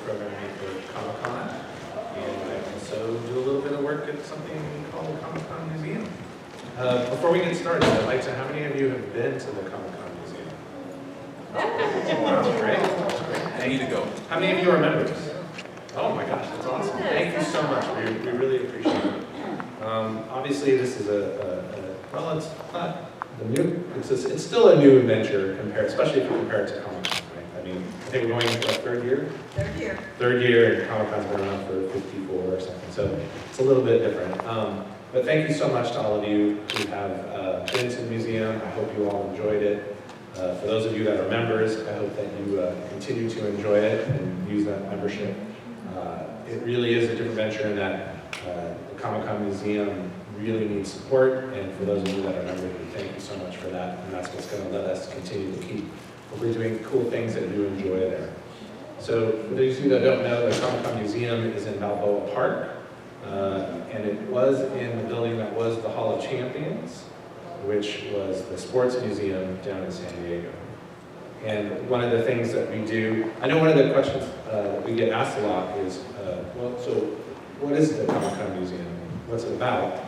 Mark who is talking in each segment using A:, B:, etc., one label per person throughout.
A: programming for Comic-Con, and I also do a little bit of work at something called the Comic-Con Museum. Before we get started, I'd like to, how many of you have been to the Comic-Con Museum? Wow, great.
B: I need to go.
A: How many of you are members? Oh my gosh, that's awesome. Thank you so much. We really appreciate it. Obviously, this is well, it's not the new, it's still a new venture, especially if you compare it to Comic-Con, right? I mean, I think we're going into our third year?
C: Third year.
A: Third year, and Comic-Con's been around for 54 or something, so it's a little bit different. But thank you so much to all of you who have been to the museum. I hope you all enjoyed it. For those of you that are members, I hope that you continue to enjoy it and use that membership. It really is a different venture in that the Comic-Con Museum really needs support, and for those of you that are members, thank you so much for that, and that's what's going to let us continue to keep hopefully doing cool things that you enjoy there. So for those of you that don't know, the Comic-Con Museum is in Balboa Park, and it was in the building that was the Hall of Champions, which was the sports museum down in San Diego. And one of the things that we do, I know one of the questions that we get asked a lot is, well, so what is the Comic-Con Museum? What's it about?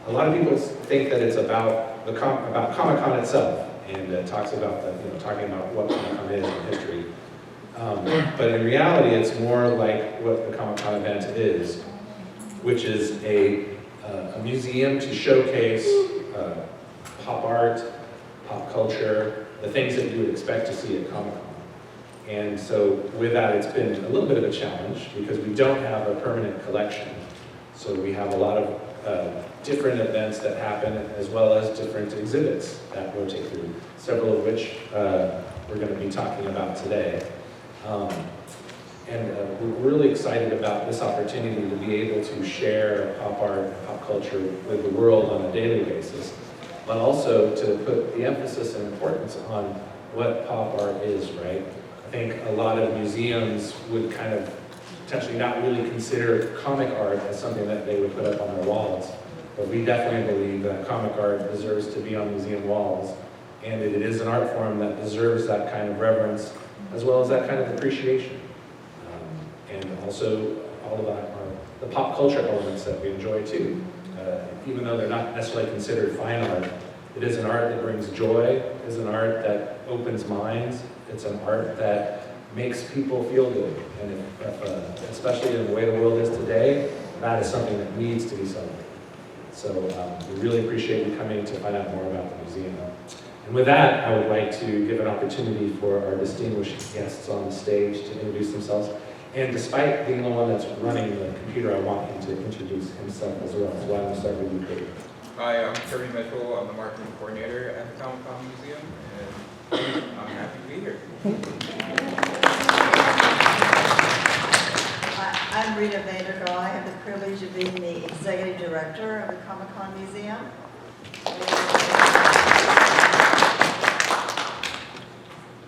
A: A lot of people think that it's about about Comic-Con itself, and it talks about talking about what Comic-Con is in history. But in reality, it's more like what the Comic-Con event is, which is a museum to showcase pop art, pop culture, the things that you would expect to see at Comic-Con. And so with that, it's been a little bit of a challenge because we don't have a permanent collection. So we have a lot of different events that happen, as well as different exhibits that rotate through, several of which we're going to be talking about today. And we're really excited about this opportunity to be able to share pop art, pop culture with the world on a daily basis, but also to put the emphasis and importance on what pop art is, right? I think a lot of museums would kind of potentially not really consider comic art as something that they would put up on their walls, but we definitely believe that comic art deserves to be on museum walls, and it is an art form that deserves that kind of reverence, as well as that kind of appreciation. And also all of the pop culture elements that we enjoy too. Even though they're not necessarily considered fine art, it is an art that brings joy, it is an art that opens minds, it's an art that makes people feel good. And especially in the way the world is today, that is something that needs to be celebrated. So we really appreciate you coming to find out more about the museum. And with that, I would like to give an opportunity for our distinguished guests on the stage to introduce themselves. And despite being the one that's running the computer, I want him to introduce himself as well. So why don't we start with you, Cody?
B: Hi, I'm Kirby Mitchell. I'm the marketing coordinator at the Comic-Con Museum, and I'm happy to be here.
C: I'm Rita Vandergaal. I have the privilege of being the executive director of the Comic-Con Museum.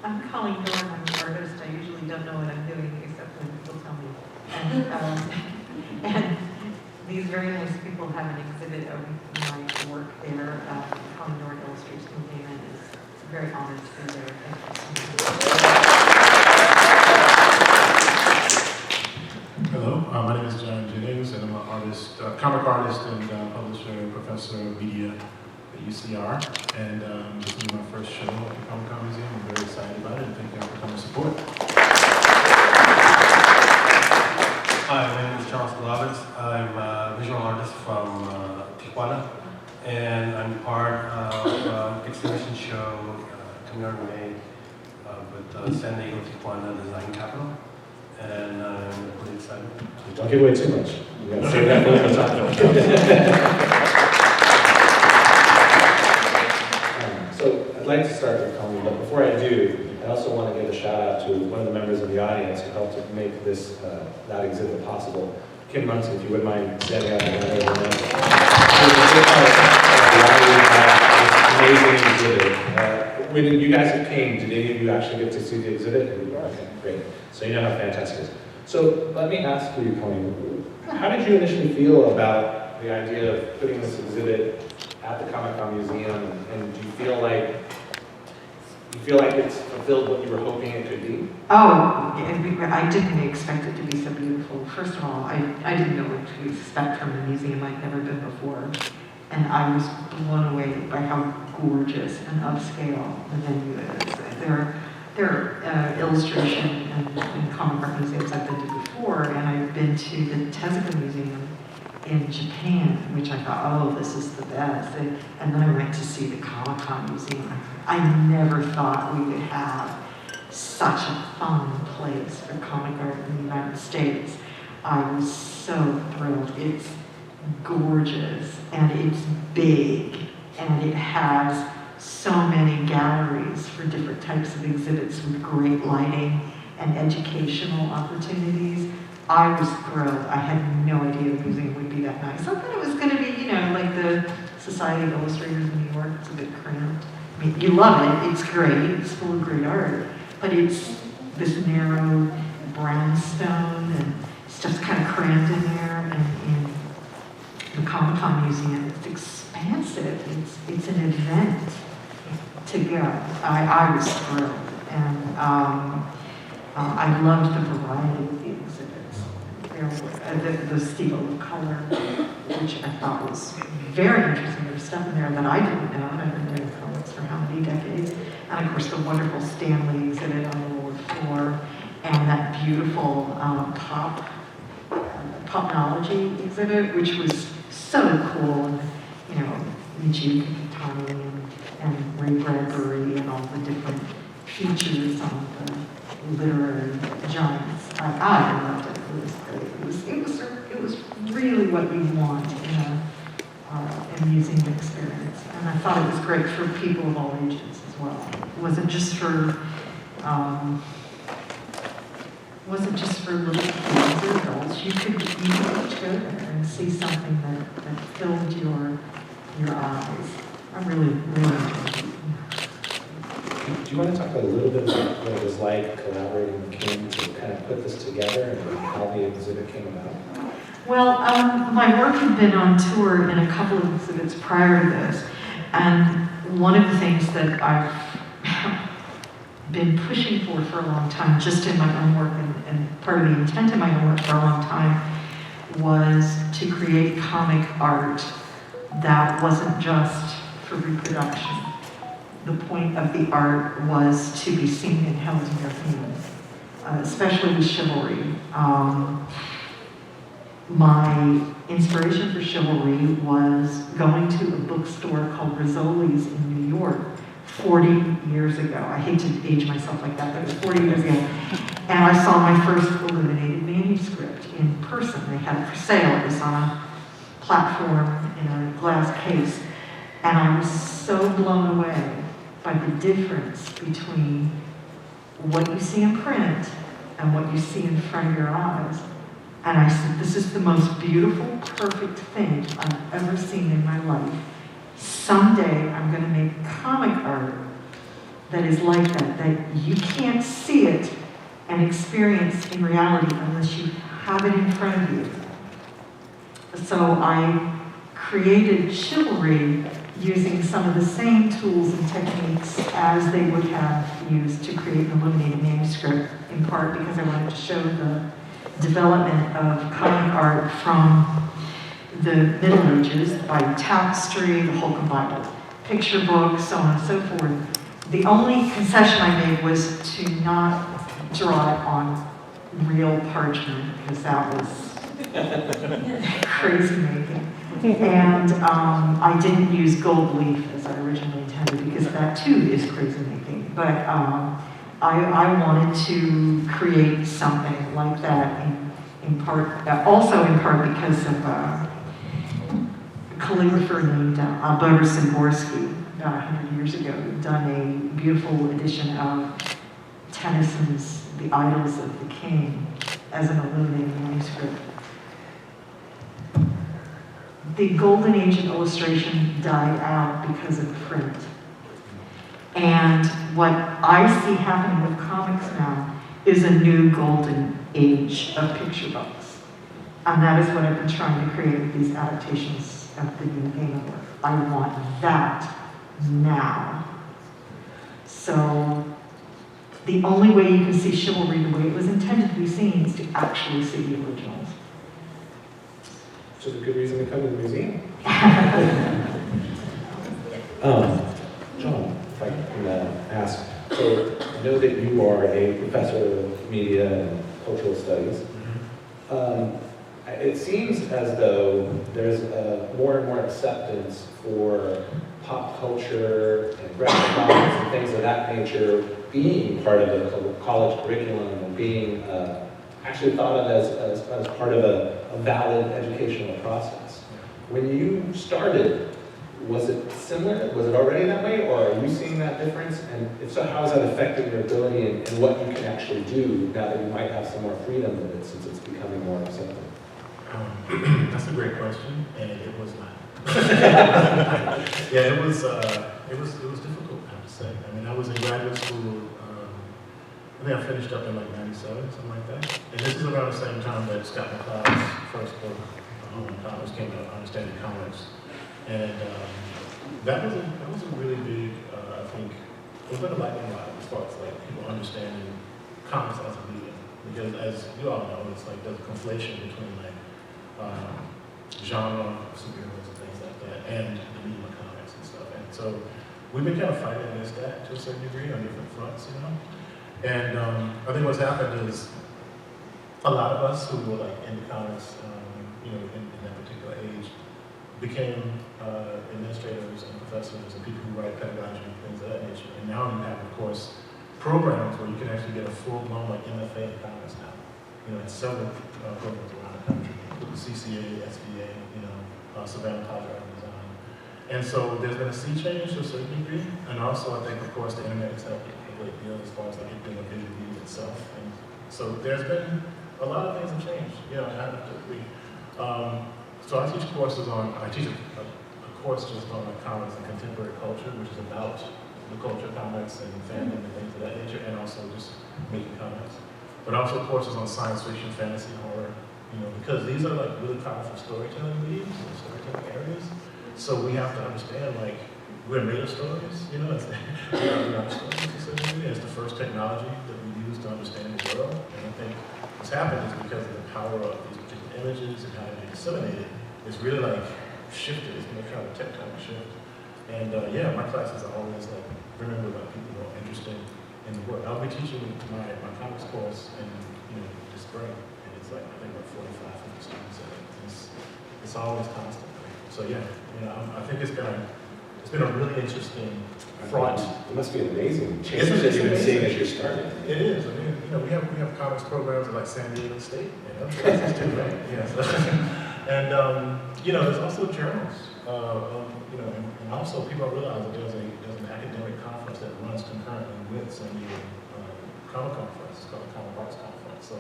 D: I'm Colleen Dorn. I'm an artist. I usually don't know what I'm doing except when people tell me. And these very nice people have an exhibit of my work there. Colleen Dorn illustrates movie, and is very honored to be there. Thank you so much.
E: Hello, my name is John Jennings, and I'm an artist, comic artist and publisher and professor of media at UCR. And this is my first show at the Comic-Con Museum. I'm very excited about it, and thank you all for coming to support.
F: Hi, my name is Charles Glaubitz. I'm a visual artist from Tijuana, and I'm part of an exhibition show coming out in May with San Diego Tijuana Design Capital, and I'm really excited.
A: Don't give away too much. You gotta save that for the top. So I'd like to start with Colleen, but before I do, I also want to give a shout out to one of the members of the audience who helped to make this that exhibit possible. Kim Munson, if you wouldn't mind standing up and letting everyone know. Amazing exhibit. When you guys came, did any of you actually get to see the exhibit? Okay, great. So you know how fantastic it is. So let me ask you, Colleen, how did you initially feel about the idea of putting this exhibit at the Comic-Con Museum, and do you feel like you feel like it's fulfilled what you were hoping it could be?
D: Oh, I didn't expect it to be so beautiful. First of all, I didn't know what to expect from the museum. I'd never been before. And I was blown away by how gorgeous and upscale the venue is. There are illustration and comic art museums I've been to before, and I've been to the Tezuka Museum in Japan, which I thought, oh, this is the best. And then I went to see the Comic-Con Museum. I never thought we would have such a fun place for comic art in the United States. I was so thrilled. It's gorgeous, and it's big, and it has so many galleries for different types of exhibits with great lighting and educational opportunities. I was thrilled. I had no idea the museum would be that nice. I thought it was going to be, like the Society of Illustrators in New York. It's a bit cramped. I mean, you love it. It's great. It's full of great art. But it's this narrow brownstone, and stuff's kind of cramped in there. And in the Comic-Con Museum, it's expansive. It's an event to go. I was thrilled. And I loved the variety of the exhibits. The steeple of color, which I thought was very interesting. There was stuff in there that I didn't know, and I've been doing comics for how many decades. And of course, the wonderful Stanley exhibit on the lower floor, and that beautiful popnology exhibit, which was so cool. And, Michio Kakutani and Ray Bradbury and all the different features on the literary giants. I loved it. It was great. It was really what we want in a museum experience. And I thought it was great for people of all ages as well. It wasn't just for little kids or adults. You could each go there and see something that filled your eyes. I really enjoyed it.
A: Do you want to talk a little bit about what it was like collaborating with Kim to kind of put this together and how the exhibit came about?
D: Well, my work had been on tour in a couple of exhibits prior to this, and one of the things that I've been pushing for a long time, just in my own work, and part of the intent of my own work for a long time, was to create comic art that wasn't just for reproduction. The point of the art was to be seen and held in your hands, especially with chivalry. My inspiration for chivalry was going to a bookstore called Rizzoli's in New York 40 years ago. I hate to age myself like that, but it was 40 years ago. And I saw my first illuminated manuscript in person. They had it for sale. It was on a platform in a glass case. And I was so blown away by the difference between what you see in print and what you see in front of your eyes. And I said, this is the most beautiful, perfect thing I've ever seen in my life. Someday I'm going to make comic art that is like that you can't see it and experience in reality unless you have it in front of you. So I created chivalry using some of the same tools and techniques as they would have used to create an illuminated manuscript, in part because I wanted to show the development of comic art from the Middle Ages by tapestry, the whole combined picture books, so on and so forth. The only concession I made was to not draw it on real parchment, because that was crazy making. And I didn't use gold leaf as I originally intended, because that too is crazy making. But I wanted to create something like that in part, also in part because of a calligrapher named Alberta Szymborski, about 100 years ago, done a beautiful edition of Tennyson's The Idylls of the King as an illuminated manuscript. The golden age of illustration died out because of print. And what I see happening with comics now is a new golden age of picture books. And that is what I've been trying to create with these adaptations of the new game work. I want that now. So the only way you can see chivalry the way it was intended to be seen is to actually see the originals.
A: Which is a good reason to come to the museum. John, if I can ask, so I know that you are a professor of media and cultural studies. It seems as though there's more and more acceptance for pop culture and graphic novels and things of that nature being part of the college curriculum and being actually thought of as part of a valid educational process. When you started, was it similar? Was it already that way, or are you seeing that difference? And if so, how has that affected your ability and what you can actually do now that you might have some more freedom with it since it's becoming more accepted?
E: That's a great question, and it was not. Yeah, it was difficult, I have to say. I mean, I was in graduate school. I think I finished up in like '97, something like that. And this is around the same time that Scott McCloud's first book, Comics, came out, Understanding Comics. And that was a really big, I think, it was like a lightning rod as far as like people understanding comics as a medium. Because as you all know, it's like there's a conflation between like genre, superheroes and things like that, and the medium of comics and stuff. And so we've been kind of fighting against that to a certain degree on different fronts, you know. And I think what's happened is a lot of us who were like into comics, you know, in that particular age, became administrators and professors and people who write pedagogy and things of that nature. And now you have, of course, programs where you can actually get a full-blown like MFA in comics now. You know, in several programs around the country, including CCA, SBA, you know, Savannah College of Art and Design. And so there's been a sea change to a certain degree, and also I think, of course, the internet has helped a great deal as far as like it being a visual medium itself. And so there's been a lot of things have changed. You know, I have to agree. So I teach courses on, I teach a course just on like comics and contemporary culture, which is about the culture of comics and fandom and things of that nature, and also just making comics. But also courses on science fiction, fantasy, horror, you know, because these are like really powerful storytelling mediums and storytelling areas. So we have to understand, like, we're made of stories, you know, it's, we're not stories, it's the first technology that we use to understand the world. And I think what's happened is because of the power of these particular images and how they're disseminated, it's really like shifted, it's been a kind of tectonic shift. And yeah, my classes are always like, remember about people who are interested in the work. I'll be teaching my comics course in, you know, this spring, and it's like, I think about 45, 50 students in it. It's always constant. So yeah, you know, I think it's been a really interesting front.
A: It must be an amazing change that you've been seeing as you're starting.
E: It is. I mean, you know, we have comics programs at like San Diego State and other places too, right? Yeah. And you know, there's also journals. You know, and also people realize that there's an academic conference that runs concurrently with San Diego Comic Conference. It's called the Comic Arts Conference. So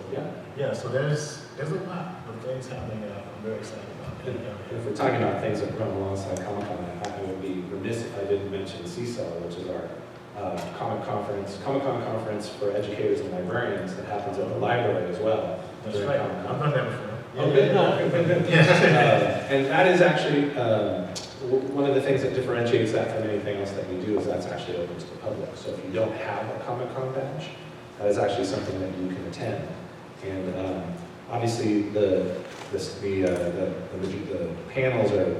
E: yeah. So there's a lot of things happening that I'm very excited about.
A: And if we're talking about things that run alongside Comic-Con, I would be remiss if I didn't mention CSEL, which is our Comic-Con conference for educators and librarians that happens at the library as well.
E: That's right. I've done that before.
A: Oh, good. No, good. And that is actually one of the things that differentiates that from anything else that we do is that's actually open to the public. So if you don't have a Comic-Con badge, that is actually something that you can attend. And obviously the panels are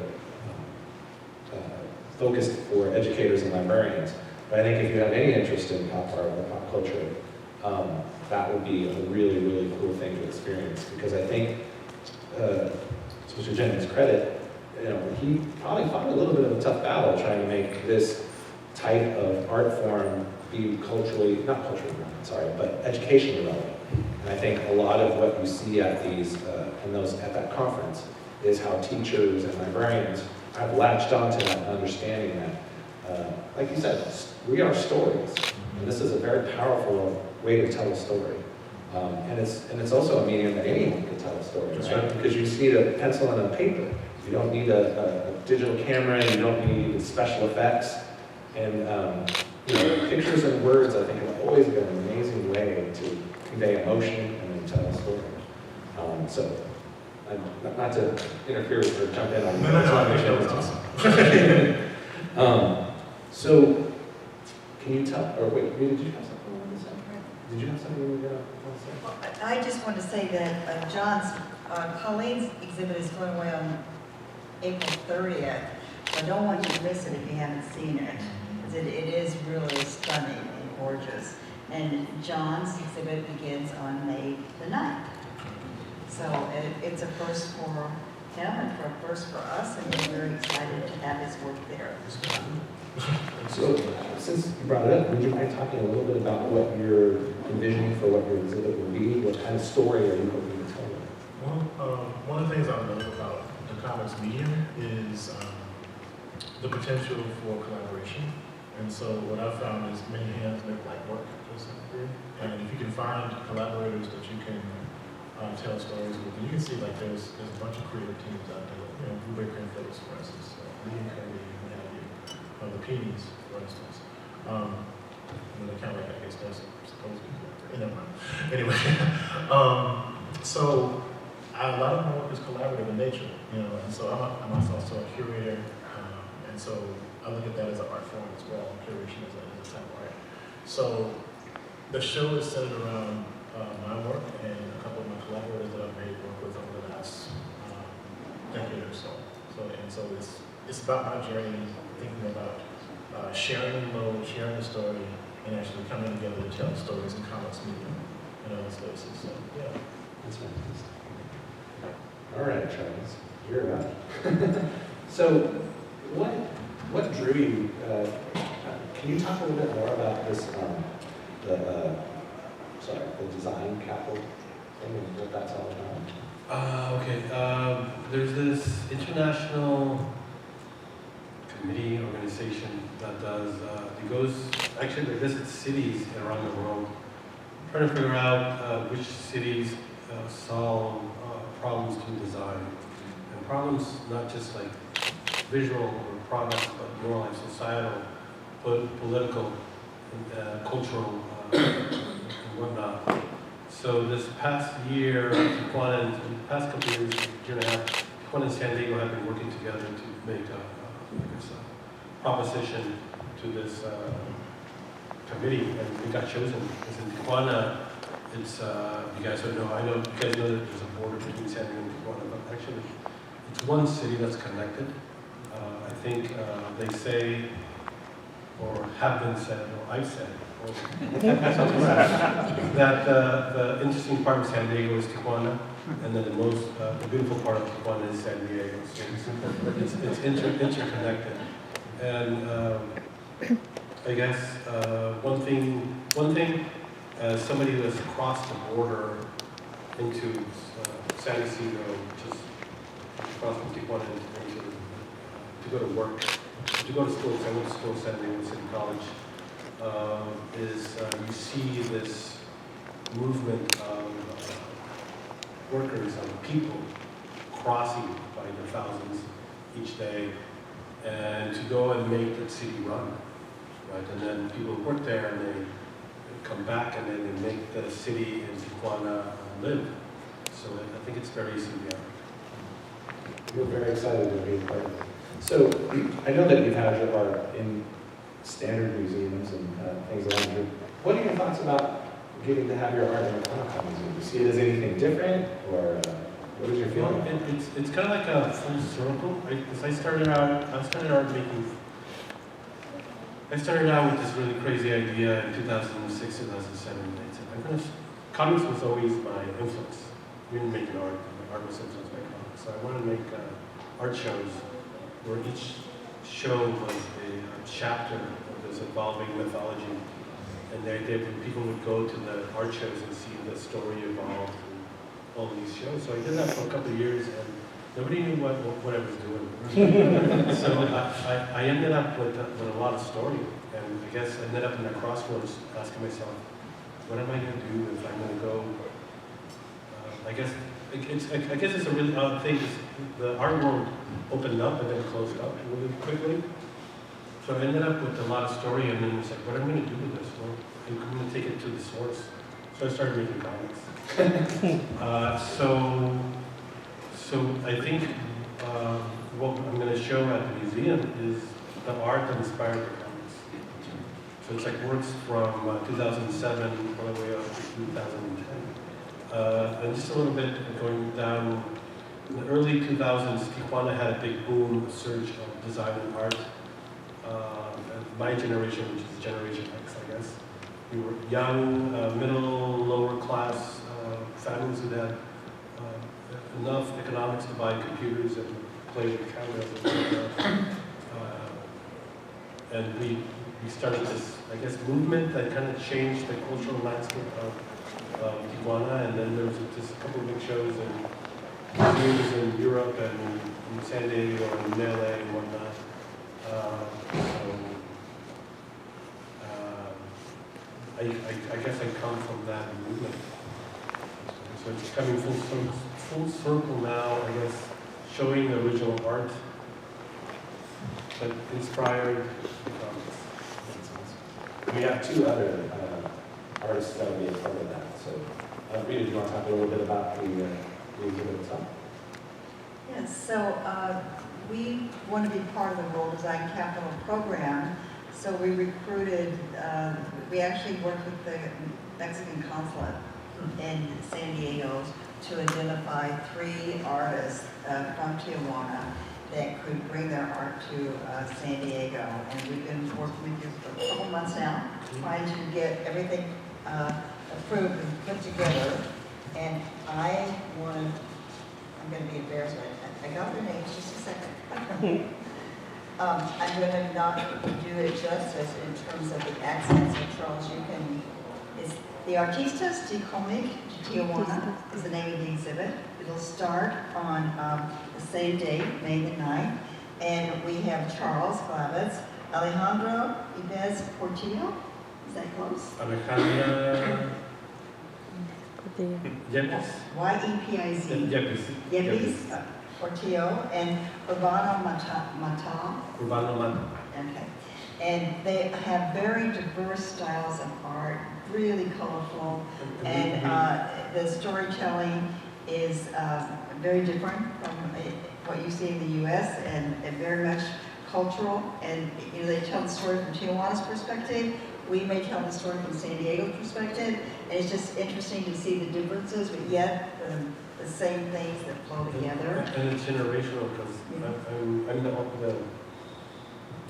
A: focused for educators and librarians. But I think if you have any interest in pop art or pop culture, that would be a really, really cool thing to experience. Because I think, to Mr. Jennings' credit, you know, he probably fought a little bit of a tough battle trying to make this type of art form be but educationally relevant. And I think a lot of what you see at at that conference is how teachers and librarians have latched onto that understanding that, like you said, we are stories, and this is a very powerful way to tell a story. And it's also a medium that anyone can tell a story, right? Because you see a pencil and a paper. You don't need a digital camera. You don't need special effects. And you know, pictures and words, I think, have always been an amazing way to convey emotion and then tell a story. So, not to interfere with or jump in on
E: No, I think that was awesome.
A: So, can you tell, or wait, did you have something you wanted to say? Did you have something you were going to say?
C: Well, I just want to say that Colleen's exhibit is going away on April 30th. I don't want you to miss it if you haven't seen it, because it is really stunning and gorgeous. And John's exhibit begins on May the 9th. So it's a first for him and for a first for us, and we're very excited to have his work there.
A: So, since you brought it up, would you mind talking a little bit about what you're envisioning for what your exhibit will be? What kind of story are you hoping to tell?
E: Well, one of the things I love about the comics medium is the potential for collaboration. And so what I've found is many hands make light work to a certain degree. And if you can find collaborators that you can tell stories with, and you can see like there's a bunch of creative teams out there, you know, Blue Baker and Phillips, for instance, Lee and Curry, the Peonies, for instance. They kind of like, I guess they're supposed to be, never mind. Anyway, so a lot of my work is collaborative in nature, you know, and so I'm also a curator, and so I look at that as an art form as well. Curation is a type of art. So the show is centered around my work and a couple of my collaborators that I've made work with over the last decade or so. So it's about my journey, thinking about sharing the load, sharing the story, and actually coming together to tell stories in comics medium and other spaces. So yeah,
A: That's fantastic. All right, Charles, you're up. So, what drew you? Can you talk a little bit more about this? The design capital thing and what that's all about.
F: Okay. There's this international committee organization that does. It goes actually. It visits cities around the world, trying to figure out which cities solve problems through design, and problems not just like visual or products, but more like societal, political, and cultural, and whatnot. So this past year, Tijuana, and the past couple years, year and a half, Tijuana and San Diego have been working together to make a proposition to this committee, and we got chosen. Because in Tijuana, it's, you guys don't know, I know, you guys know that there's a border between San Diego and Tijuana, but actually, it's one city that's connected. I think they say, or have been said, or I've said, that the interesting part of San Diego is Tijuana, and then the beautiful part of Tijuana is San Diego. So it's interconnected. And I guess one thing, as somebody who has crossed the border into San Diego, which is across from Tijuana into to go to work, to go to school. So I went to school at San Diego City College. Is you see this movement of workers and people crossing by the thousands each day, and to go and make the city run, right? And then people work there and they come back and then they make the city in Tijuana live. So I think it's very symbiotic.
A: We're very excited to be a part of it. So I know that you've had your art in standard museums and things around here. What are your thoughts about getting to have your art in a Comic-Con museum? Do you see it as anything different, or what is your feeling?
F: Well, it's kind of like a full circle. I started out with this really crazy idea in 2006, 2007. Comics was always my influence. We didn't make art. Art was influenced by comics. So I wanted to make art shows where each show was a chapter of this evolving mythology. And people would go to the art shows and see the story evolve through all of these shows. So I did that for a couple of years, and nobody knew what I was doing. So I ended up with a lot of story. And I guess I ended up in a crossroads asking myself, what am I going to do if I'm going to go? I guess it's a really odd thing. The art world opened up and then closed up really quickly. So I ended up with a lot of story, and then I was like, what am I going to do with this? Well, I'm going to take it to the source. So I started making comics. So I think what I'm going to show at the museum is the art that inspired the comics. So So it's like works from 2007 all the way up to 2010. And just a little bit going down, in the early 2000s, Tijuana had a big boom, a surge of design and art. My generation, which is Generation X, I guess, we were young, middle, lower class families who had enough economics to buy computers and play with cameras. And we started this, I guess, movement that kind of changed the cultural landscape of Tijuana. And then there was just a couple of big shows in museums in Europe and in San Diego and in LA and whatnot. I guess I come from that movement. So it's coming full circle now, I guess, showing the original art that inspired comics.
A: We have two other artists that will be a part of that. So, Rita, do you want to talk a little bit about the exhibit itself?
C: Yes, so we want to be part of the World Design Capital Program. So we recruited, we actually worked with the Mexican consulate in San Diego to identify 3 artists from Tijuana that could bring their art to San Diego. And we've been working with you for a couple months now, trying to get everything approved and put together. And I'm going to be embarrassed. I got their names, just a second. I'm going to not do it justice in terms of the accents. So Charles, you can, it's the Artistas de Cómic de Tijuana is the name of the exhibit. It'll start on the same date, May the 9th. And we have Charles Glaubitz, Alejandra Yépiz Portillo. Is that close?
F: Alejandra Yépiz.
C: Y-E-P-I-Z. Yépiz Portillo and Urbano Mata.
F: Urbano Mata.
C: Okay. And they have very diverse styles of art, really colorful, and the storytelling is very different from what you see in the U.S. and very much cultural. And you know, they tell the story from Tijuana's perspective. We may tell the story from San Diego's perspective, and it's just interesting to see the differences, but yet the same things that flow together.
F: And it's generational because I'm the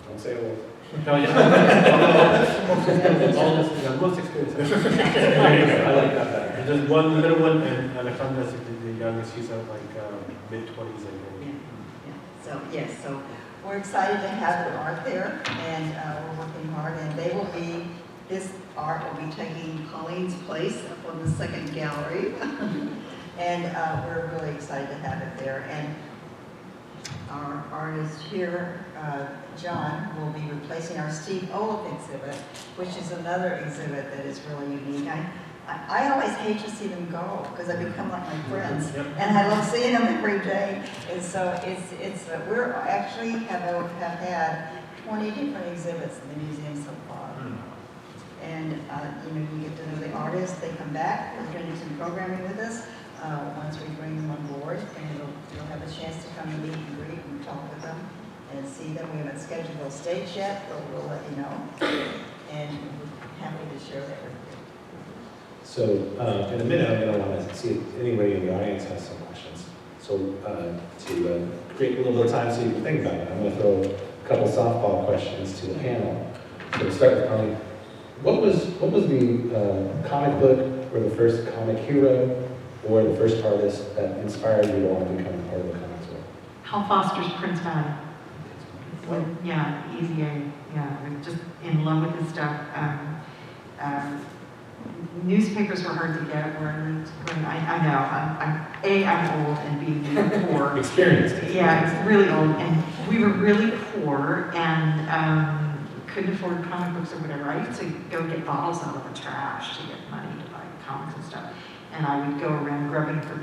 A: Don't say a word.
F: no, yeah. Most experienced.
A: I like that better.
F: There's one, the middle one, and Alejandra's the youngest. She's at like mid-20s, I think.
C: Yeah. So yes, so we're excited to have the art there, and we're working hard. And they will be, this art will be taking Colleen's place up on the second gallery, and we're really excited to have it there. And our artist here, John, will be replacing our Steve Olaf exhibit, which is another exhibit that is really unique. I always hate to see them go because they become like my friends, and I love seeing them every day. And so it's we're actually have had 20 different exhibits in the museum so far. And you know, you get to know the artists. They come back. They're doing some programming with us. Once we bring them on board, and you'll have a chance to come and meet and greet and talk with them and see them. We haven't scheduled those dates yet, but we'll let you know. And we're happy to share that with you.
A: So in a minute, I'm going to want to see if anybody in the audience has some questions. So to create a little bit of time so you can think about it, I'm going to throw a couple softball questions to the panel. So to start with Connie, what was the comic book or the first comic hero or the first artist that inspired you to want to become part of the comics world?
D: Hal Foster's Prince Valley. Yeah, easy A. Yeah, I'm just in love with his stuff. Newspapers were hard to get where I know. I'm old, and B, we're poor.
A: Experienced.
D: Yeah, it's really old, and we were really poor, and couldn't afford comic books or whatever. I used to go get bottles out of the trash to get money to buy comics and stuff. And I would go around grubbing for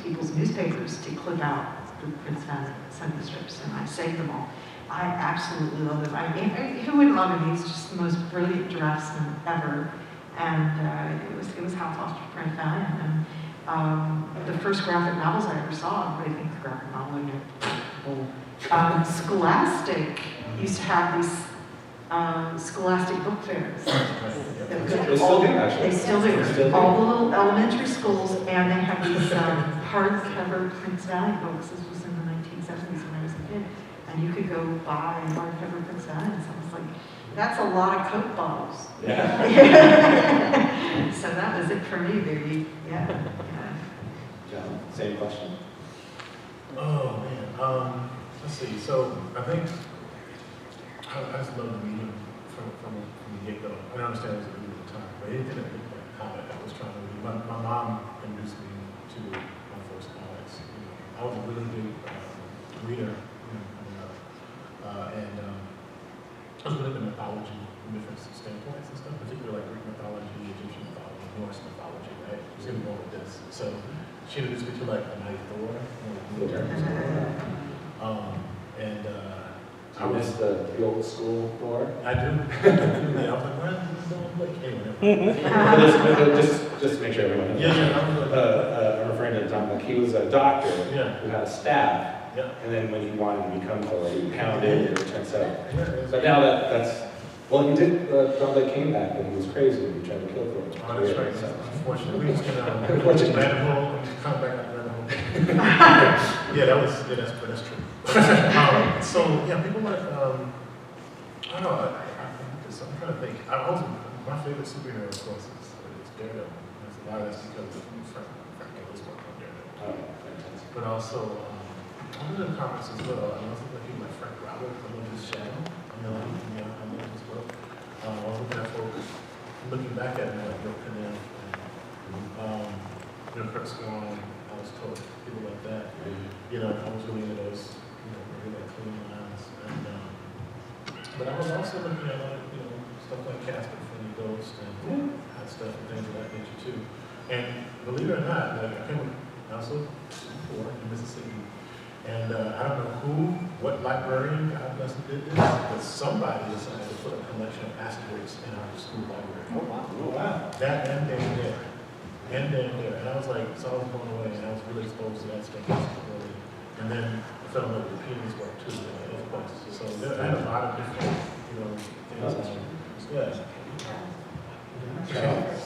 D: people's newspapers to clip out the Prince Valley Sunday strips, and I saved them all. I absolutely love them. I mean, who wouldn't love him? He's just the most brilliant draftsman ever. And it was Hal Foster's Prince Valley. And the first graphic novels I ever saw, what do you think the graphic novel in Scholastic used to have these scholastic book fairs.
A: They still do, actually.
D: They still
A: They still
D: do.
A: do.
D: All the little elementary schools, and they have these hardcover Prince Valley books. This was in the 1970s when I was a kid. And you could go buy hardcover Prince Valley. And so I was like, that's a lot of Coke bottles.
A: Yeah.
D: So that was it for me, baby. Yeah.
A: John, same question.
E: Oh, man. Let's see. So I think I just love the medium from the get-go. I understand it was a medium at the time, but anything that looked like comic, I was trying to read. My mom introduced me to my first comics. You know, I was a really big reader, growing up. And I was really into mythology from different standpoints and stuff, particularly like Greek mythology, Egyptian mythology, Norse mythology, right? I was going to go with this. So she introduced me to like the Knight Thor,
A: I miss the old school Thor.
E: I do. I was like, where is
A: Anyway, just to make sure everyone knows.
E: Yeah.
A: I'm referring to Tom, like he was a doctor
E: Yeah.
A: who had a staff,
E: Yeah.
A: and then when he wanted to become Thor, he pounded or turns out.
E: Yeah.
A: But now that's, well, he did, Tom that came back and he was crazy, he tried to kill Thor.
E: Oh, that's right.
A: So-
E: Unfortunately, we just get
A: Unfortunately.
E: rabbit hole and come back out the rabbit hole. That's true. So yeah, people like I don't know. I'm trying to think. My favorite superhero, of course, is Daredevil. That's a lot of that's because of Frank Miller's work on Daredevil.
A: Oh, fantastic.
E: But also other than comics as well. I also like people like Frank Roberts. I love his shadow. I love his work. I was looking at folks, looking back at him like Bill Connell, Kurt Swan, Alice Toth, people like that. You know, I was really into those, really like clean lines. And but I was also looking at like, stuff like Casper from the Ghost and that stuff and things of that nature too. And believe it or not, like I came also in Mississippi. And I don't know what librarian, God bless him, did this, but somebody decided to put a collection of asteroids in our school library.
A: Oh, wow. Oh, wow.
E: That and damn there. And damn there. And I was like, so I was blown away, and I was really exposed to that stuff early. And then I fell in love with Peony's work too, of course. So I had a lot of different, things. Yeah.
A: Charles?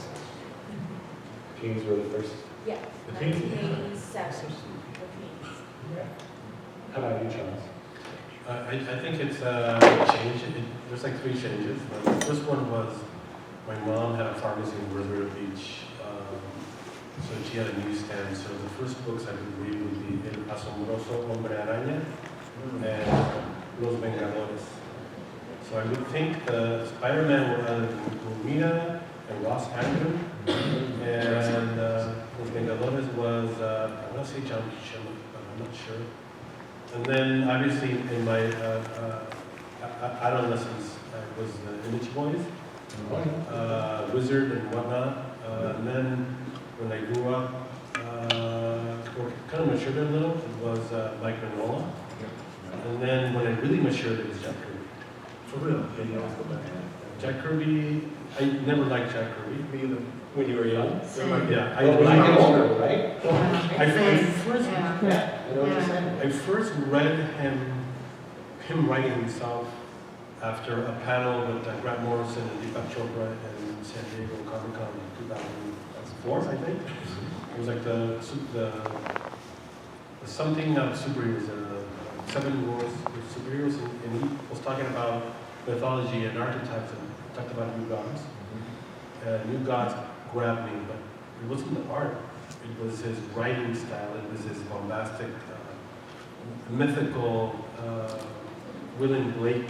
A: Teams were the first.
G: Yeah,
E: The teens?
G: 1987.
A: How about you, Charles?
F: I think it's a change. There's like 3 changes. The first one was my mom had a pharmacy in River Beach. So she had a newsstand. So the first books I could read would be El Asombroso Hombre Araña and Los Vengadores. So I would think the Spider-Man were Romina and Ross Andrew. And Los Vengadores was, I want to say John Buscema, but I'm not sure. And then obviously in my adolescence, I was the Image Boys, Wizard and whatnot. And then when I grew up, or kind of matured a little, it was Mike Mignola. And then when I really matured, it was Jack Kirby.
E: For real? Yeah, you always go back.
F: Jack Kirby, I never liked Jack Kirby.
E: Me either.
A: When you were young?
F: Yeah,
A: When you get older, right?
D: Yeah.
A: I know what you're saying.
F: I first read him writing himself after a panel with Grant Morrison and Deepak Chopra in San Diego Comic-Con in 2004, I think. It was like the something of superheroes, 7 wars with superheroes, and he was talking about mythology and archetypes and talked about new gods. New gods grabbed me, but it wasn't the art. It was his writing style. It was his bombastic, mythical, William Blake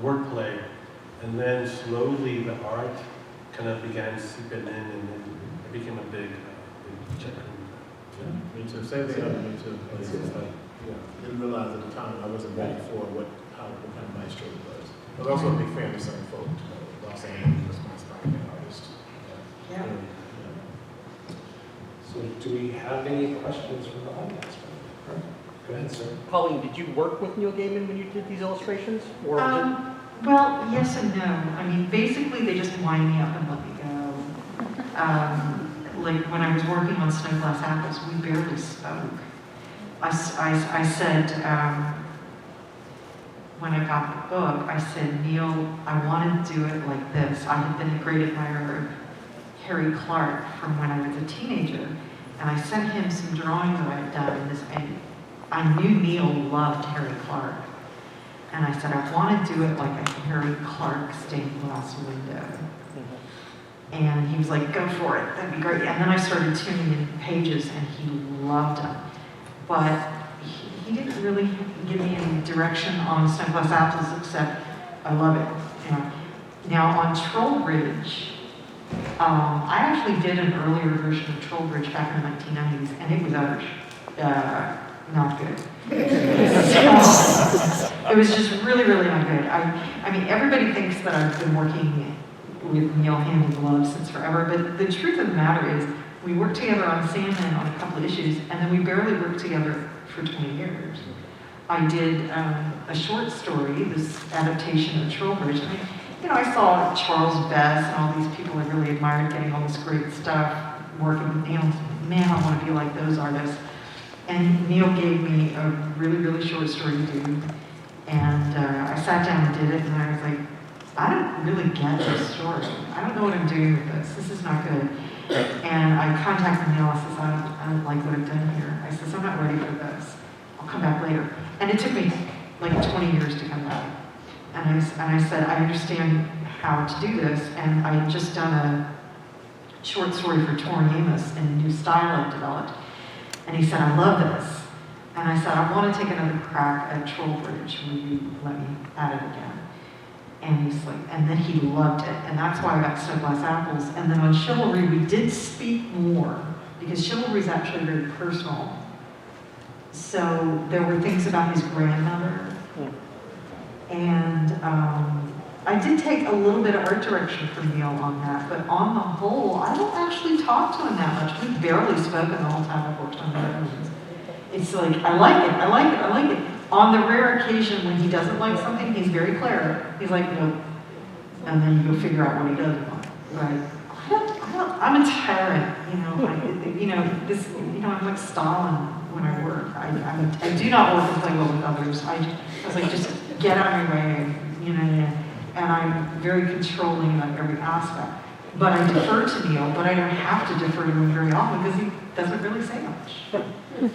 F: wordplay. And then slowly the art kind of began seeping in, and then it became a big checker.
E: Yeah, me too. Same thing happened to me too. It's just like, didn't realize at the time I wasn't ready for what kind of maestro it was. I was also a big fan of certain folk. Los Angeles was my inspiring artist.
C: Yeah.
A: So do we have any questions from the audience? Go ahead, sir.
H: Pauline, did you work with Neil Gaiman when you did these illustrations? Or was it?
D: Well, yes and no. I mean, basically, they just wind me up and let me go. Like when I was working on Snow Glass Apples, we barely spoke. I said, when I got the book, I said, Neil, I want to do it like this. I had been a great admirer of Harry Clark from when I was a teenager, and I sent him some drawings that I had done, and I knew Neil loved Harry Clark. And I said, I want to do it like a Harry Clark stained glass window. And he was like, go for it, that'd be great. And then I started tuning in pages, and he loved them. But he didn't really give me any direction on stained glass apples, except I love it. You know. Now on Trowbridge, I actually did an earlier version of Trowbridge back in the 1990s, and it was not good. It was just really, really not good. I mean, everybody thinks that I've been working with Neil hand in glove since forever, but the truth of the matter is, we worked together on Sandman on a couple of issues, and then we barely worked together for 20 years. I did a short story, this adaptation of Trowbridge. I saw Charles Bess and all these people I really admired getting all this great stuff, working with Neil. Man, I want to be like those artists. And Neil gave me a really, really short story to do. And I sat down and did it, and I was like, I don't really get this story. I don't know what I'm doing with this. This is not good. And I contacted Neil. I said, I don't like what I've done here. I said, I'm not ready for this. I'll come back later. And it took me like 20 years to come back. And I said, I understand how to do this. And I had just done a short story for Torrin Amos in a new style I've developed. And he said, I love this. And I said, I want to take another crack at Trowbridge. Will you let me at it again? And he's like, and then he loved it. And that's why I got Stained Glass Apples. And then on Chivalry, we did speak more, because Chivalry is actually very personal. So there were things about his grandmother. And I did take a little bit of art direction from Neil on that, but on the whole, I don't actually talk to him that much. We've barely spoken the whole time I've worked on that. It's like, I like it. On the rare occasion when he doesn't like something, he's very clear. He's like, nope. And then you go figure out what he doesn't like. Right? I'm a tyrant, I'm like Stalin when I work. I do not work and play well with others. I was like, just get out of my way, and I'm very controlling about every aspect. But I defer to Neil, but I don't have to defer to him very often because he doesn't really say much.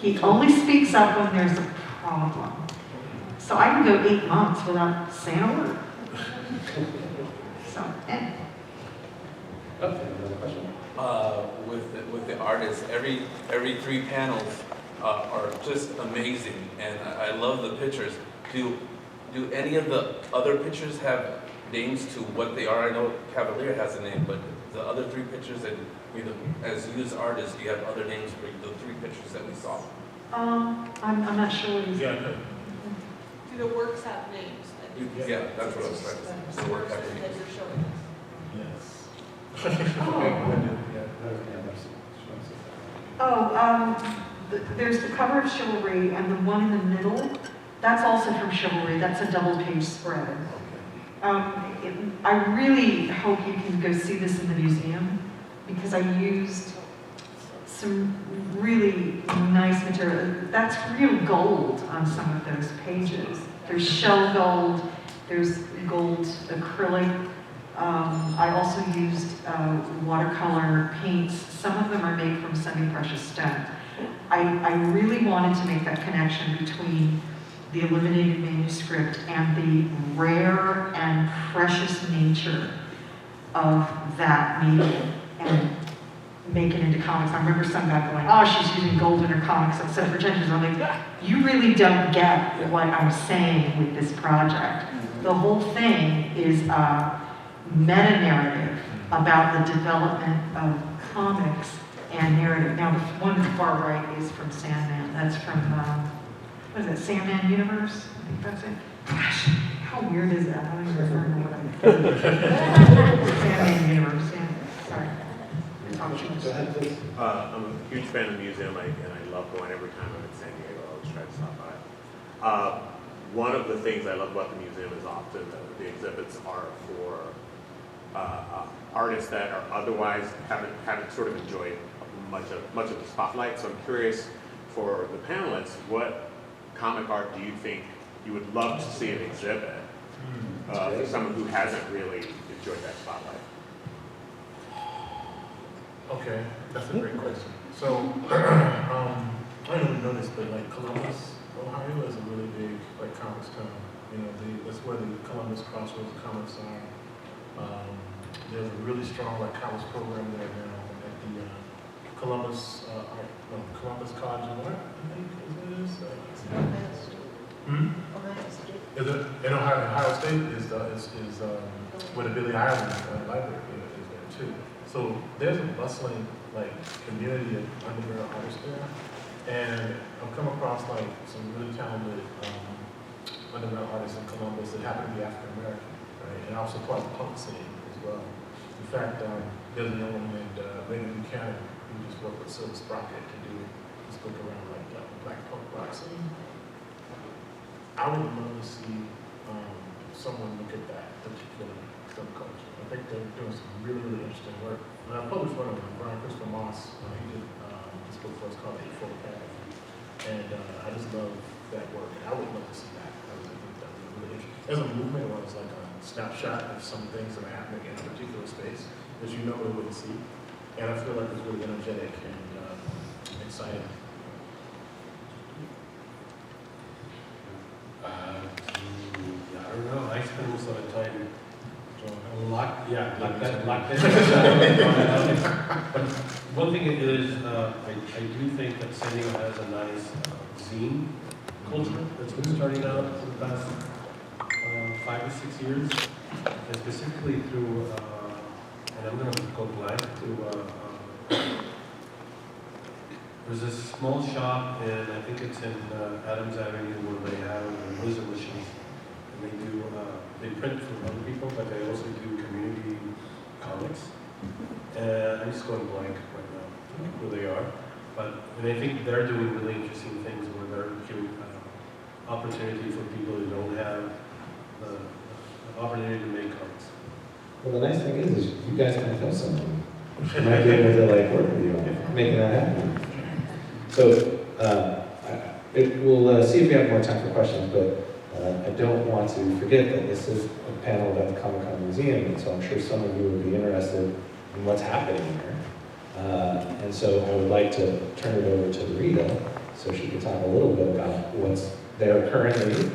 D: He only speaks up when there's a problem. So I can go 8 months without saying a word. So,
A: Another question?
G: With the artists, every 3 panels are just amazing, and I love the pictures. Do any of the other pictures have names to what they are? I know Cavalier has a name, but the other 3 pictures that as you as artists, do you have other names for the 3 pictures that we saw?
D: I'm not sure what he's
E: Yeah,
D: saying.
I: Do the works have names?
G: Yeah, that's what I was trying to say. The work have
I: That
G: names.
I: you're showing us.
D: There's the cover of Chivalry, and the one in the middle, that's also from Chivalry. That's a double-page spread. I really hope you can go see this in the museum, because I used some really nice material. That's real gold on some of those pages. There's shell gold, there's gold acrylic. I also used watercolor paints. Some of them are made from semi-precious stones. I really wanted to make that connection between the illuminated manuscript and the rare and precious nature of that medium and make it into comics. I remember some guy going, oh, she's using gold in her comics instead of pretentious. I'm like, you really don't get what I'm saying with this project. The whole thing is a meta-narrative about the development of comics and narrative. Now, the one at the far right is from Sandman. That's from, what is it, Sandman Universe? I think that's it. Gosh, how weird is that? I don't even remember what I'm thinking. Sandman Universe, yeah. Sorry.
A: Go ahead, please.
J: I'm a huge fan of the museum, and I love going every time I'm in San Diego. I always try to stop by. One of the things I love about the museum is often the exhibits are for artists that are otherwise haven't sort of enjoyed much of the spotlight. So I'm curious, for the panelists, what comic art do you think you would love to see an exhibit for someone who hasn't really enjoyed that spotlight.
E: Okay, that's a great question. So, I don't know this, but like Columbus, Ohio is a really big like comics town. You know, that's where the Columbus Crossroads comics are. There's a really strong like comics program there now at the Columbus College of Art, I think is what it is. Is it in Ohio State is where the Billy Ireland library is there too. So there's a bustling like community of underground artists there, and I've come across like some really talented underground artists in Columbus that happen to be African American, right? And also part of the punk scene as well. In fact, there's a young woman named Raina Buchanan who just worked with Silver Sprocket to do this book around like the black punk rock scene. I would love to see someone look at that particular subculture. I think they're doing some really, really interesting work. And I published one of them, Brian Christopher Moss. He did this book for us called A Full Path. And I just love that work. And I would love to see that. I think that would be really interesting. There's a movement where it's like a snapshot of some things that are happening in a particular space that you normally wouldn't see. And I feel like it's really energetic and exciting.
F: I don't know. I spend most of the time locked in. But one thing is, I do think that San Diego has a nice zine culture that's been starting out for the past 5 or 6 years, and specifically through, and I'm going to go blank, there's this small shop, and I think it's in Adams Avenue, where they have laser machines. And they print for other people, but they also do community comics. And I'm just going blank right now who they are. And I think they're doing really interesting things where they're giving opportunity for people who don't have the opportunity to make comics.
A: Well, the nice thing is you guys can film something. You might be able to like work with you on making that happen. So we'll see if we have more time for questions, but I don't want to forget that this is a panel about the Comic-Con Museum, and so I'm sure some of you will be interested in what's happening here. And so I would like to turn it over to Rita so she can talk a little bit about what's there currently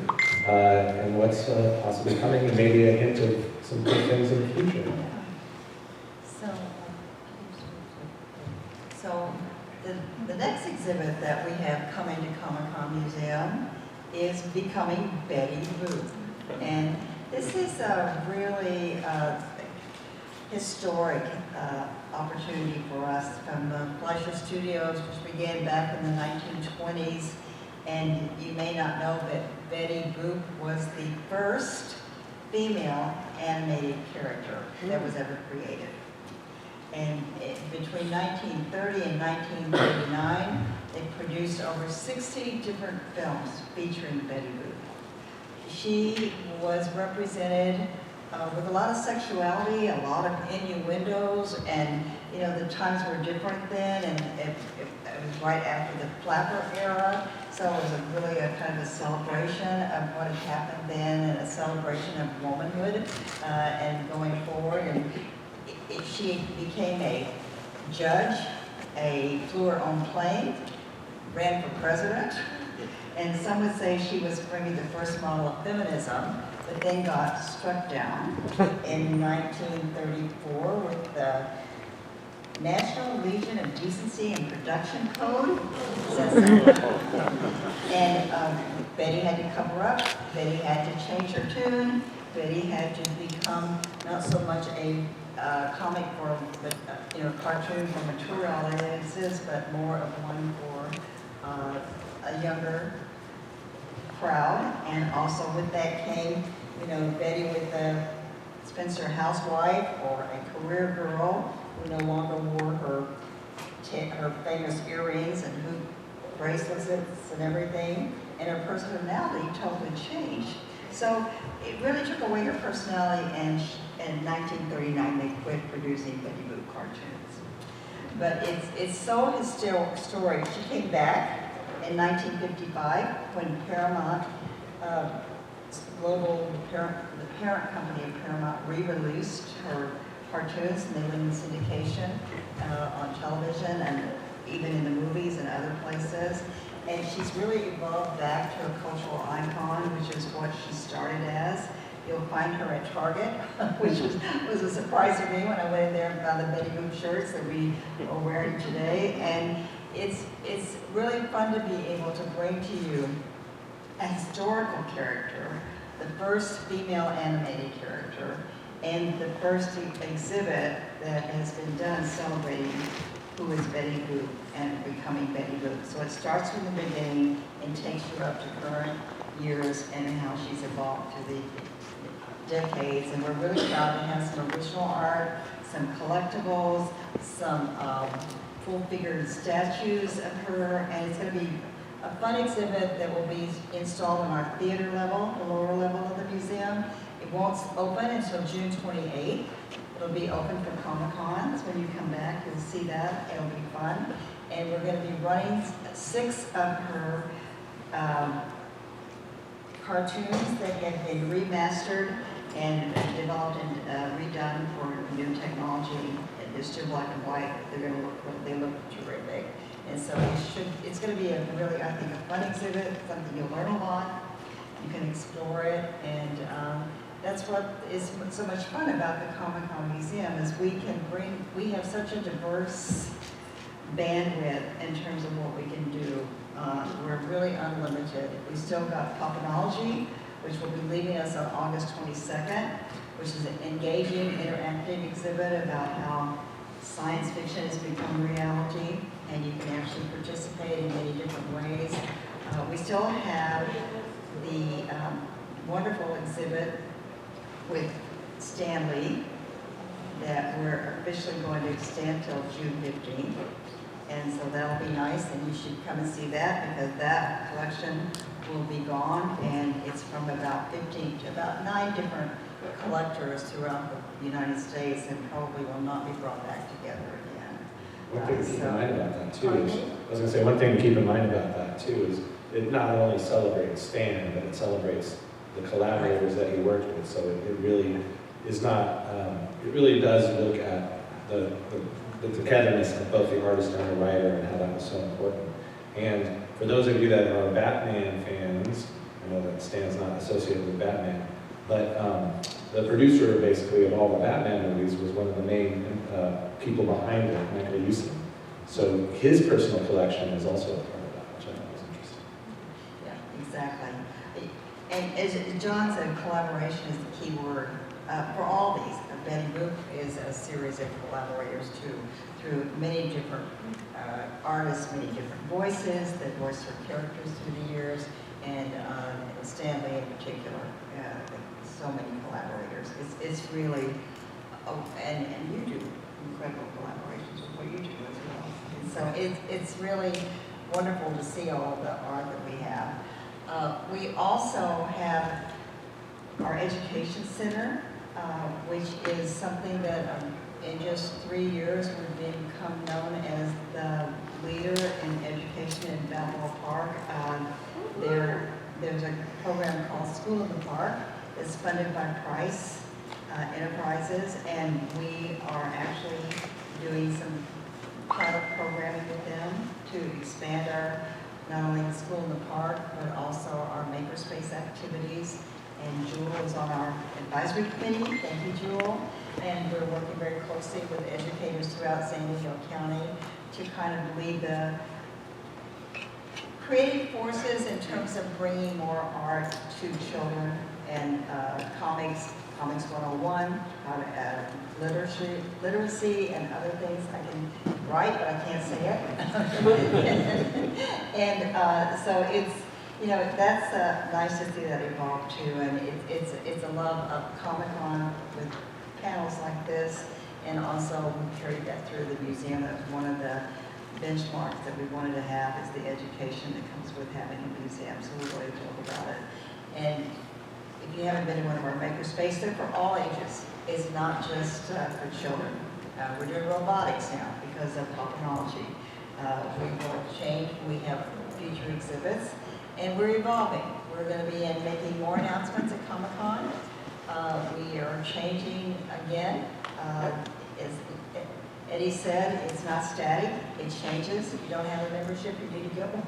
A: and what's possibly coming, and maybe a hint of some good things in the future.
C: So the next exhibit that we have coming to Comic-Con Museum is Becoming Betty Boop. And this is a really historic opportunity for us from the Fleischer Studios, which began back in the 1920s. And you may not know, but Betty Boop was the first female animated character that was ever created. And between 1930 and 1939, they produced over 60 different films featuring Betty Boop. She was represented with a lot of sexuality, a lot of innuendos, and you know, the times were different then, and it was right after the flapper era, so it was really a kind of a celebration of what had happened then, and a celebration of womanhood and going forward. And she became a judge, flew her own plane, ran for president, and some would say she was maybe the first model of feminism, but then got struck down in 1934 with the National Legion of Decency and Production Code. And Betty had to cover up, Betty had to change her tune, Betty had to become not so much a comic for, cartoon for mature audiences, but more of one for a younger crowd. And also with that came, Betty with the Spencer housewife or a career girl who no longer wore her famous earrings and hoop bracelets and everything, and her personality totally changed. So it really took away her personality, and in 1939 they quit producing Betty Boop cartoons. But it's so historic story. She came back in 1955 when Paramount The parent company of Paramount re-released her cartoons, and they went in syndication on television and even in the movies and other places. And she's really evolved back to a cultural icon, which is what she started as. You'll find her at Target, which was a surprise to me when I went in there and found the Betty Boop shirts that we are wearing today. And it's really fun to be able to bring to you a historical character, the first female animated character, and the first exhibit that has been done celebrating who is Betty Boop and becoming Betty Boop. So it starts from the beginning and takes you up to current years and how she's evolved through the decades. And we're really proud to have some original art, some collectibles, some full-figured statues of her, and it's going to be a fun exhibit that will be installed on our theater level, the lower level of the museum. It won't open until June 28th. It'll be open for Comic-Con, so when you come back, you'll see that. It'll be fun. And we're going to be running 6 of her cartoons that have been remastered and developed and redone for new technology. It's still black and white. They look terrific. And so it's going to be a really, I think, a fun exhibit, something you'll learn a lot. You can explore it, and that's what is so much fun about the Comic-Con Museum is we have such a diverse bandwidth in terms of what we can do. We're really unlimited. We still got Popology, which will be leaving us on August 22nd, which is an engaging, interactive exhibit about how science fiction has become reality, and you can actually participate in many different ways. We still have the wonderful exhibit with Stan Lee that we're officially going to extend till June 15th. And so that'll be nice, and you should come and see that because that collection will be gone, and it's from about 15 to about 9 different collectors throughout the United States, and probably will not be brought back together again.
A: One thing to keep in mind about that too is, I was going to say, one thing to keep in mind about that too is it not only celebrates Stan, but it celebrates the collaborators that he worked with. So it really is not, it really does look at the togetherness of both the artist and the writer and how that was so important. And for those of you that are Batman fans, I know that Stan's not associated with Batman, but the producer basically of all the Batman movies was one of the main people behind it, Michael Easton. So his personal collection is also a part of that, which I thought was interesting.
C: Yeah, exactly. And as John said, collaboration is the key word for all these. Betty Boop is a series of collaborators too, through many different artists, many different voices that voice her characters through the years, and Stan Lee in particular. So many collaborators. It's really, and you do incredible collaborations with what you do as well. And so it's really wonderful to see all of the art that we have. We also have our education center, which is something that in just 3 years we've become known as the leader in education in Balboa Park. There's a program called School in the Park that's funded by Price Enterprises, and we are actually doing some pilot programming with them to expand our, not only the School in the Park, but also our makerspace activities. And Jewel is on our advisory committee. Thank you, Jewel. And we're working very closely with educators throughout San Diego County to kind of lead the creative forces in terms of bringing more art to children and Comics 101, how to add literacy and other things. I can write, but I can't say it. And so it's, you know, that's nice to see that evolve too, and it's a love of Comic-Con with panels like this, and also we carried that through the museum. That was one of the benchmarks that we wanted to have, is the education that comes with having a museum, so we're really thrilled about it. And if you haven't been to one of our makerspaces, they're for all ages. It's not just for children. We're doing robotics now because of technology. We will change. We have future exhibits, And we're evolving. We're going to be making more announcements at Comic-Con. We are changing again. As Eddie said, it's not static, it changes. If you don't have a membership, you need to get one.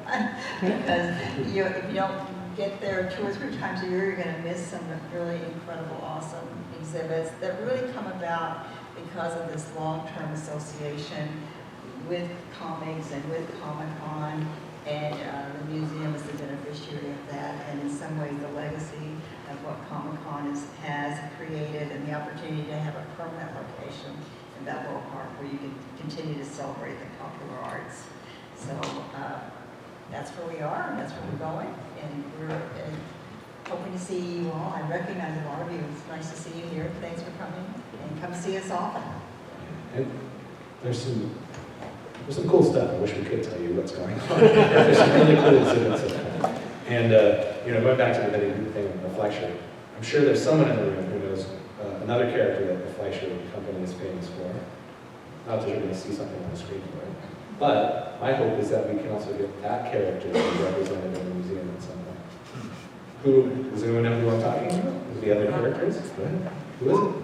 C: Because if you don't get there 2 or 3 times a year, you're going to miss some really incredible, awesome exhibits that really come about because of this long-term association with comics and with Comic-Con, and the museum is the beneficiary of that, and in some ways the legacy of what Comic-Con has created, and the opportunity to have a permanent location in Balboa Park where you can continue to celebrate the popular arts. So that's where we are, and that's where we're going, and we're hoping to see you all. I recognize a lot of you. It's nice to see you here. Thanks for coming, and come see us often.
A: And there's some cool stuff. I wish we could tell you what's going on. There's some really cool exhibits. And going back to the Betty Boop thing with the Fleischer, I'm sure there's someone in the room who knows another character that the Fleischer company is famous for. Not that you're going to see something on the screen for it. But my hope is that we can also get that character to be represented in the museum at some point. Does anyone know who I'm talking about? The other characters? Go ahead. Who is it?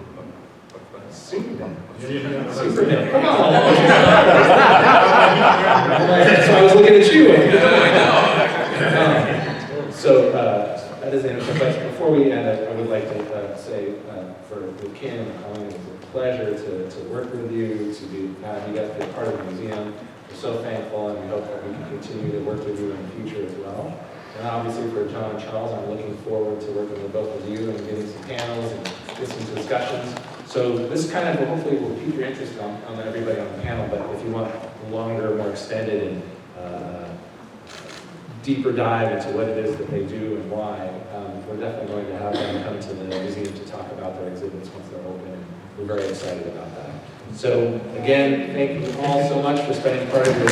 A: Superman. Superman. Come on. So I was looking at you. That is interesting. But before we end, I would like to say for Kim and Colleen, it was a pleasure to work with you, to be you got to be part of the museum. We're so thankful, and we hope that we can continue to work with you in the future as well. And obviously for John and Charles, I'm looking forward to working with both of you and getting some panels and get some discussions. So this kind of hopefully will pique your interest on everybody on the panel, but if you want a longer, more extended and deeper dive into what it is that they do and why, we're definitely going to have them come to the museum to talk about their exhibits once they're open, and we're very excited about that. So again, thank you all so much for spending part of your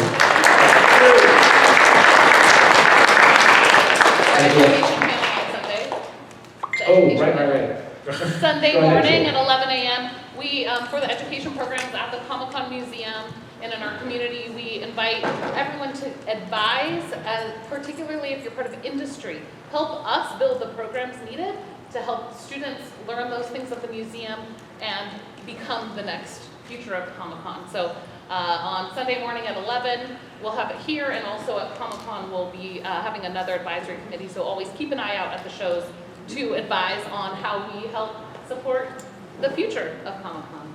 A: Oh, right.
K: Sunday morning at 11 a.m. We, for the education programs at the Comic-Con Museum and in our community, we invite everyone to advise, particularly if you're part of industry. Help us build the programs needed to help students learn those things at the museum and become the next future of Comic-Con. So on Sunday morning at 11, we'll have it here, and also at Comic-Con we'll be having another advisory committee, so always keep an eye out at the shows to advise on how we help support the future of Comic-Con.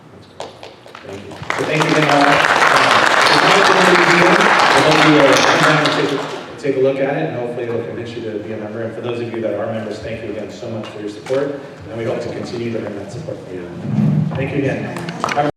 A: Thank you. So thank you again all. I hope you take a look at it, and hopefully it'll convince you to be a member. And for those of you that are members, thank you again so much for your support, and we hope to continue to earn that support for you. Thank you again.